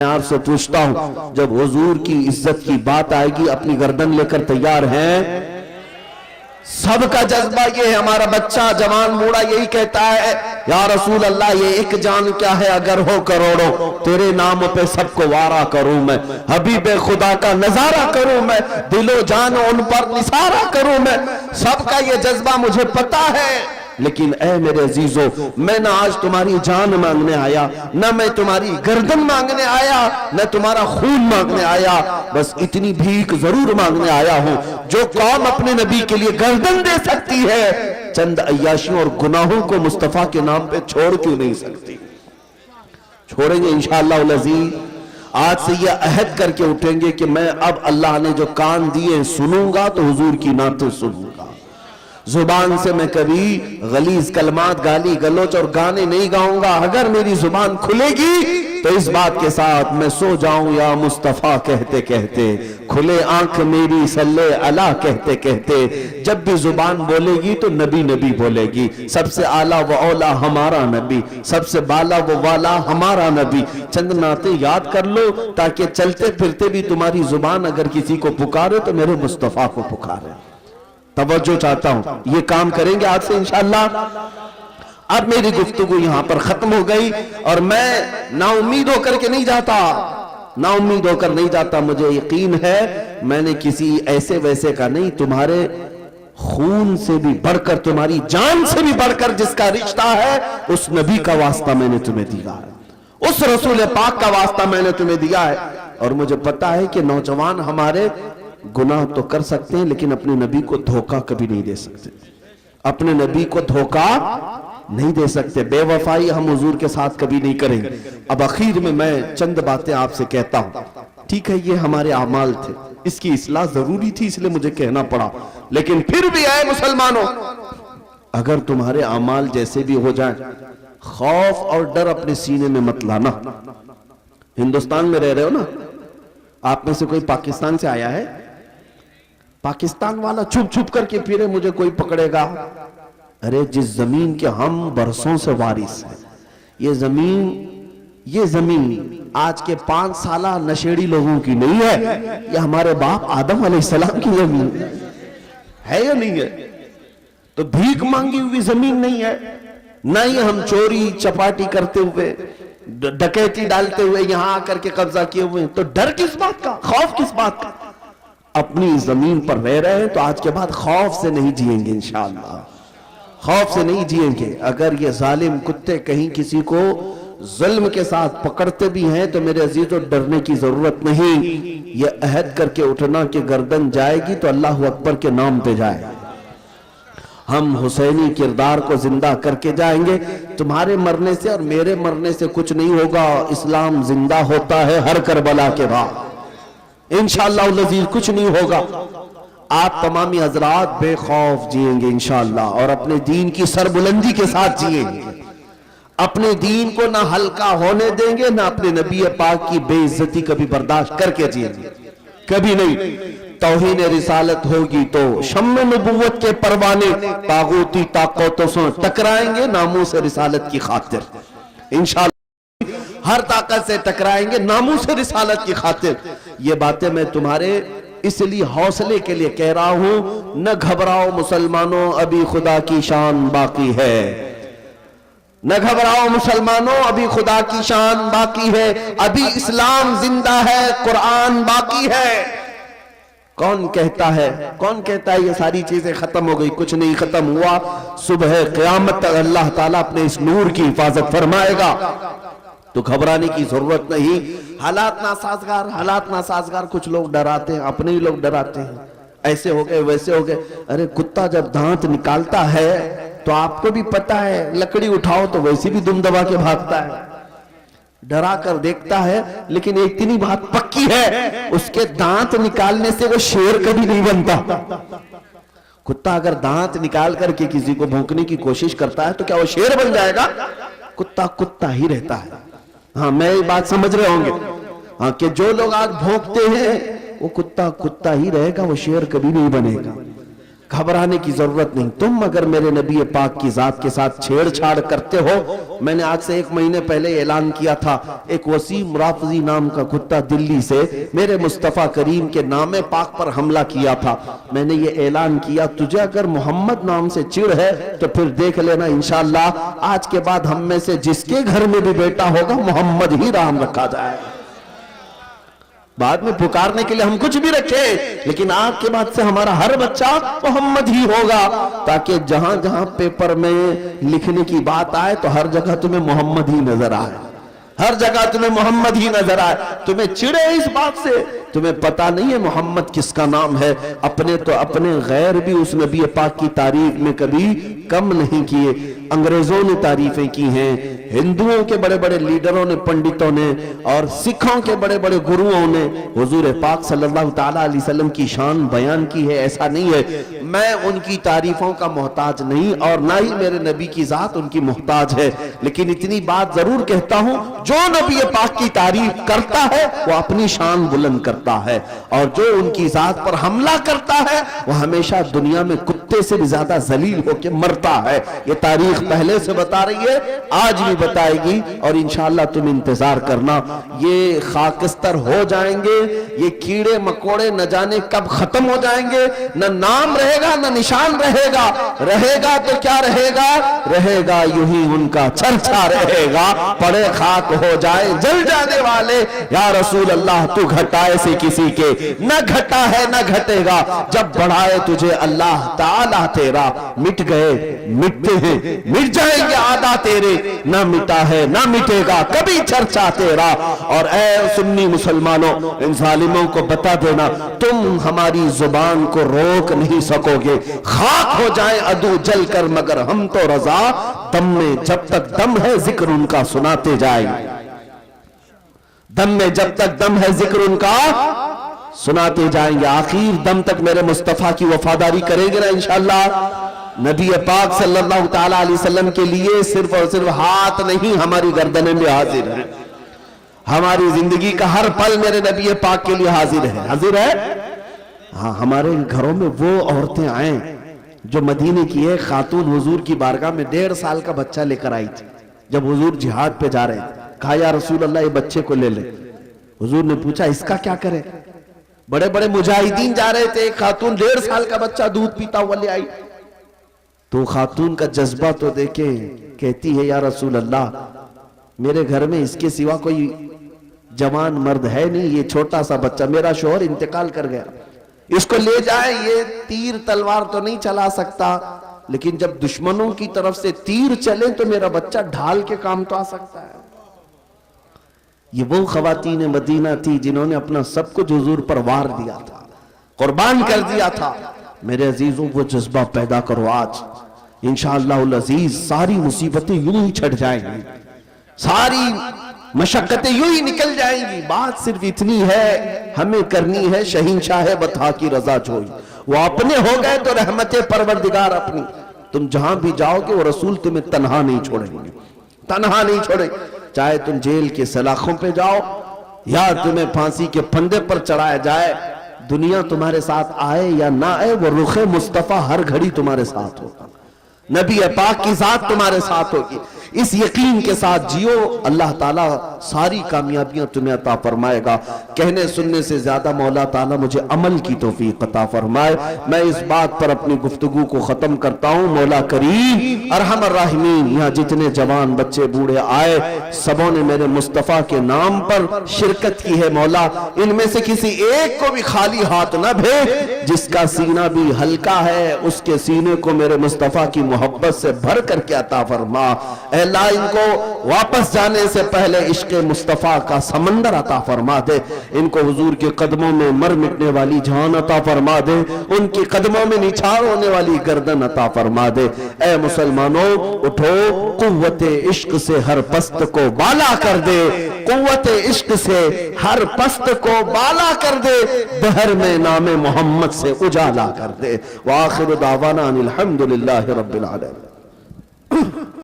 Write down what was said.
میں آپ سے پوچھتا ہوں جب حضور کی عزت کی بات آئے گی اپنی گردن لے کر تیار ہیں؟ سب کا جذبہ یہ ہے، ہمارا بچہ جوان بوڑھا یہی کہتا ہے یا رسول اللہ یہ ایک جان کیا ہے اگر ہو کروڑوں، تیرے نام پہ سب کو وارا کروں میں، حبیب خدا کا نظارہ کروں میں، دل و جان ان پر نثارہ کروں میں۔ سب کا یہ جذبہ مجھے پتا ہے، لیکن اے میرے عزیزو میں نہ آج تمہاری جان مانگنے آیا، نہ میں تمہاری گردن مانگنے آیا، نہ تمہارا خون مانگنے آیا، بس اتنی بھیک ضرور مانگنے آیا ہوں جو قوم اپنے نبی کے لیے گردن دے سکتی ہے، چند عیاشیوں اور گناہوں کو مصطفیٰ کے نام پہ چھوڑ کیوں نہیں سکتی؟ چھوڑیں گے انشاءاللہ العزیز۔ آج سے یہ عہد کر کے اٹھیں گے کہ میں اب اللہ نے جو کان دیے سنوں گا تو حضور کی نعتیں سنوں گا، زبان سے میں کبھی غلیظ کلمات گالی گلوچ اور گانے نہیں گاؤں گا۔ اگر میری زبان کھلے گی تو اس بات کے ساتھ میں سو جاؤں یا مصطفیٰ کہتے کہتے، کھلے آنکھ میری صلی اللہ کہتے کہتے، جب بھی زبان بولے گی تو نبی نبی بولے گی۔ سب سے اعلیٰ و اولا ہمارا نبی، سب سے بالا و والا ہمارا نبی۔ چند نعتیں یاد کر لو تاکہ چلتے پھرتے بھی تمہاری زبان اگر کسی کو پکارے تو میرے مصطفیٰ کو پکارے۔ توجہ چاہتا ہوں، یہ کام کریں گے آج سے انشاءاللہ۔ اب میری گفتگو یہاں پر ختم ہو گئی اور میں نا امید ہو کر کے نہیں جاتا، نا امید ہو کر نہیں جاتا۔ مجھے یقین ہے میں نے کسی ایسے ویسے کا نہیں، تمہارے خون سے بھی بڑھ کر، تمہاری جان سے بھی بڑھ کر جس کا رشتہ ہے اس نبی کا واسطہ میں نے تمہیں دیا ہے، اس رسول پاک کا واسطہ میں نے تمہیں دیا ہے۔ اور مجھے پتا ہے کہ نوجوان ہمارے گناہ تو کر سکتے ہیں لیکن اپنے نبی کو دھوکہ کبھی نہیں دے سکتے، اپنے نبی کو دھوکہ نہیں دے سکتے، بے وفائی ہم حضور کے ساتھ کبھی نہیں کریں گے۔ اب اخیر میں چند باتیں آپ سے کہتا ہوں، ٹھیک ہے یہ ہمارے اعمال تھے، اس کی اصلاح ضروری تھی اس لیے مجھے کہنا پڑا، لیکن پھر بھی اے مسلمانوں اگر تمہارے اعمال جیسے بھی ہو جائیں خوف اور ڈر اپنے سینے میں مت لانا۔ ہندوستان میں رہ رہے ہو نا، آپ میں سے کوئی پاکستان سے آیا ہے؟ پاکستان والا چھپ چھپ کر کے پھرے مجھے کوئی پکڑے گا۔ ارے جس زمین کے ہم برسوں سے وارث ہیں، یہ زمین آج کے 5 سالہ نشیڑی لوگوں کی نہیں ہے، یہ ہمارے باپ آدم علیہ السلام کی زمین ہے یا نہیں ہے؟ تو بھیک مانگی ہوئی زمین نہیں ہے، نہ ہی ہم چوری چپاٹی کرتے ہوئے ڈکیتی ڈالتے ہوئے یہاں آ کر کے قبضہ کیے ہوئے، تو ڈر کس بات کا، خوف کس بات کا؟ اپنی زمین پر رہ رہے ہیں تو آج کے بعد خوف سے نہیں جئیں گے انشاءاللہ، خوف سے نہیں جئیں گے۔ اگر یہ ظالم کتے کہیں کسی کو ظلم کے ساتھ پکڑتے بھی ہیں تو میرے عزیزوں ڈرنے کی ضرورت نہیں، یہ عہد کر کے اٹھنا کہ گردن جائے گی تو اللہ اکبر کے نام پہ جائے، ہم حسینی کردار کو زندہ کر کے جائیں گے۔ تمہارے مرنے سے اور میرے مرنے سے کچھ نہیں ہوگا، اسلام زندہ ہوتا ہے ہر کربلا کے بعد، انشاءاللہ العزیز کچھ نہیں ہوگا۔ آپ تمامی حضرات بے خوف جئیں گے انشاءاللہ اور اپنے دین کی سربلندی کے ساتھ جئیں گے، اپنے دین کو نہ ہلکا ہونے دیں گے، نہ اپنے نبی پاک کی بے عزتی کبھی برداشت کر کے جئیں گے، کبھی نہیں۔ توہین رسالت ہوگی تو شم نبوت کے پروانے طاغوتی طاقتوں سے ٹکرائیں گے ناموس رسالت کی خاطر، انشاءاللہ ہر طاقت سے ٹکرائیں گے ناموس رسالت کی خاطر۔ یہ باتیں میں تمہارے اس لیے حوصلے کے لیے کہہ رہا ہوں، نہ گھبراؤ مسلمانوں ابھی خدا کی شان باقی ہے، نہ گھبراؤ مسلمانوں ابھی خدا کی شان باقی ہے، ابھی اسلام زندہ ہے، قرآن باقی ہے۔ کون کہتا ہے یہ ساری چیزیں ختم ہو گئی؟ کچھ نہیں ختم ہوا، صبح قیامت تک اللہ تعالیٰ اپنے اس نور کی حفاظت فرمائے گا، تو گھبرانے کی ضرورت نہیں۔ حالات ناسازگار کچھ لوگ ڈراتے ہیں، اپنے ہی لوگ ڈراتے ہیں، ایسے ہو گئے ویسے ہو گئے۔ ارے کتا جب دانت نکالتا ہے تو آپ کو بھی پتا ہے لکڑی اٹھاؤ تو ویسے بھی دم دبا کے بھاگتا ہے، ڈرا کر دیکھتا ہے، لیکن ایک اتنی بات پکی ہے اس کے دانت نکالنے سے وہ شیر کبھی نہیں بنتا۔ کتا اگر دانت نکال کر کے کسی کو بھونکنے کی کوشش کرتا ہے تو کیا وہ شیر بن جائے گا؟ کتا ہی رہتا ہے۔ ہاں میں یہ بات سمجھ رہے ہوں گے، ہاں کہ جو لوگ آج بھونکتے ہیں وہ کتا ہی رہے گا، وہ شیر کبھی نہیں بنے گا۔ घबराने की जरूरत नहीं। तुम अगर मेरे नबी पाक की जात के साथ छेड़छाड़ करते हो, मैंने आज से 1 महीने पहले ऐलान किया था, एक वसीम राफजी नाम का कुत्ता दिल्ली से मेरे मुस्तफा करीम के नामे पाक पर हमला किया था। मैंने ये ऐलान किया, तुझे अगर मोहम्मद नाम से चिढ़ है तो फिर देख लेना, इंशाअल्लाह आज के बाद हम में से जिसके घर में भी बेटा होगा मोहम्मद ही नाम रखा जाएगा। बाद में पुकारने के लिए हम कुछ भी रखे, लेकिन आज के बाद से हमारा हर बच्चा मोहम्मद ही होगा, ताकि जहां जहां पेपर में लिखने की बात आए तो हर जगह तुम्हें मोहम्मद ही नजर आए, हर जगह तुम्हें मोहम्मद ही नजर आए। तुम्हें चिढ़े इस बात से, तुम्हें पता नहीं है मोहम्मद किसका नाम है। अपने तो अपने, गैर भी उस नबी पाक की तारीफ में कभी कम नहीं किए। अंग्रेजों ने तारीफें की हैं, हिंदुओं के बड़े बड़े लीडरों ने, पंडितों ने, और सिखों के बड़े बड़े गुरुओं ने हुजूर पाक सल्लल्लाहु ताला अलैहि वसल्लम की शान बयान की है। ऐसा नहीं है, मैं उनकी तारीफों का मोहताज नहीं और ना ही मेरे नबी की जात उनकी मोहताज है, लेकिन इतनी बात जरूर कहता हूं, जो नबी पाक की तारीफ करता है वो अपनी शान बुलंद करता है, और जो उनकी जात पर हमला करता है वो हमेशा दुनिया में कुत्ते से भी ज्यादा जलील होकर मरता है। ये तारीख पहले से बता रही है, आज भी बताएगी, और इंशाअल्लाह तुम इंतजार करना। ये खाकस्तर हो जाएंगे, ये कीड़े मकोड़े न जाने कब खत्म हो जाएंगे, न नाम रहेगा न निशान रहेगा। रहेगा तो क्या रहेगा, रहेगा यूं ही उनका चर्चा रहेगा। पड़े खाक हो जाए जल जाने वाले, या रसूल अल्लाह तू घटाए से किसी के न घटा है न घटेगा। जब बढ़ाए तुझे अल्लाह ताला तेरा, मिट गए मिटते हैं मिट जाएंगे आदा तेरे, न मिटा है न मिटेगा कभी चर्चा तेरा। और ऐ सुन्नी मुसलमानों, इन जालिमों को बता देना, तुम हमारी जुबान को रोक नहीं सकोगे। खाक हो जाए अदू जल कर मगर हम तो रजा, दम में जब तक दम है जिक्र उनका सुनाते जाएंगे। दम में जब तक दम है जिक्र उनका सुनाते जाएंगे। आखिर दम तक मेरे मुस्तफा की वफादारी करेंगे ना इंशाअल्लाह। नबी पाक सल्लल्लाहु ताला अलैहि वसल्लम के लिए सिर्फ और सिर्फ हाथ नहीं, हमारी गर्दनें भी हाजिर है। हमारी जिंदगी का हर पल मेरे नबी पाक के लिए हाजिर है, हाजिर है। हाँ, हमारे घरों में वो औरतें आए जो मदीने की एक खातून हुजूर की बारगाह में 1.5 साल का बच्चा लेकर आई थी। जब हुजूर जिहाद पे जा रहे थे, कहा या रसूल अल्लाह ये बच्चे को ले ले। हुजूर ने पूछा इसका क्या करें। बड़े बड़े मुजाहिदीन जा रहे थे, एक खातून 1.5 साल का बच्चा दूध पीता हुआ ले आई। तो खातून का जज्बा तो देखे, कहती है या रसूल अल्लाह मेरे घर में इसके सिवा कोई जवान मर्द है नहीं, ये छोटा सा बच्चा, मेरा शौहर इंतकाल कर गया, इसको ले जाए। ये तीर तलवार तो नहीं चला सकता, लेकिन जब दुश्मनों की तरफ से तीर चले तो मेरा बच्चा ढाल के काम तो आ सकता है। ये वो खवातीन मदीना थी जिन्होंने अपना सब कुछ हुजूर पर वार दिया था, कुर्बान कर दिया था। मेरे अजीजों, वो जज्बा पैदा करो आज, इंशाअल्लाह अजीज सारी मुसीबतें यूं ही छट जाएंगी, सारी मशक्कतें यूं ही निकल जाएंगी। बात सिर्फ इतनी है, हमें करनी है शहींशाह बता की रजा जोई। वो अपने हो गए तो रहमत परवरदिगार अपनी। तुम जहां भी जाओगे वो रसूल तुम्हें तन्हा नहीं छोड़ेंगे, तन्हा नहीं छोड़ेंगे। चाहे तुम जेल के सलाखों पे जाओ या तुम्हें फांसी के फंदे पर चढ़ाया जाए, दुनिया तुम्हारे साथ आए या ना आए, वो रुखे मुस्तफा हर घड़ी तुम्हारे साथ होगा, नबी पाक की जात तुम्हारे साथ होगी। इस यकीन के साथ जियो, अल्लाह ताला सारी कामयाबियां तुम्हें अता फरमाएगा। कहने सुनने से ज्यादा मौला ताला मुझे अमल की तौफीक अता फरमाए। मैं इस बात पर अपनी गुफ्तगू को खत्म करता हूँ। मौला करीम अरहमर राहिमीन, यहाँ जितने जवान बच्चे बूढ़े आए, सबों ने मेरे मुस्तफा के नाम पर शिरकत की है। मौला इनमें से किसी एक को भी खाली हाथ न भेज, जिसका सीना भी हल्का है उसके सीने को मेरे मुस्तफा की मोहब्बत से भर करके अता फरमा। अल्लाह इनको वापस जाने से पहले इश्क मुस्तफा का समंदर अता फरमा दे। इनको हुजूर के कदमों में मर मिटने वाली जान अता फरमा दे, उनके कदमों में निछावर होने वाली गर्दन अता फरमा दे। ऐ मुसलमानों उठो, कुव्वते इश्क से हर पस्त को बाला कर दे, कुव्वते इश्क से हर पस्त को बाला कर दे, दहर में नामे मोहम्मद से उजाला कर दे। व आखिर दावाना अनिल हम्दुलिल्लाहि रब्बिल आलमीन।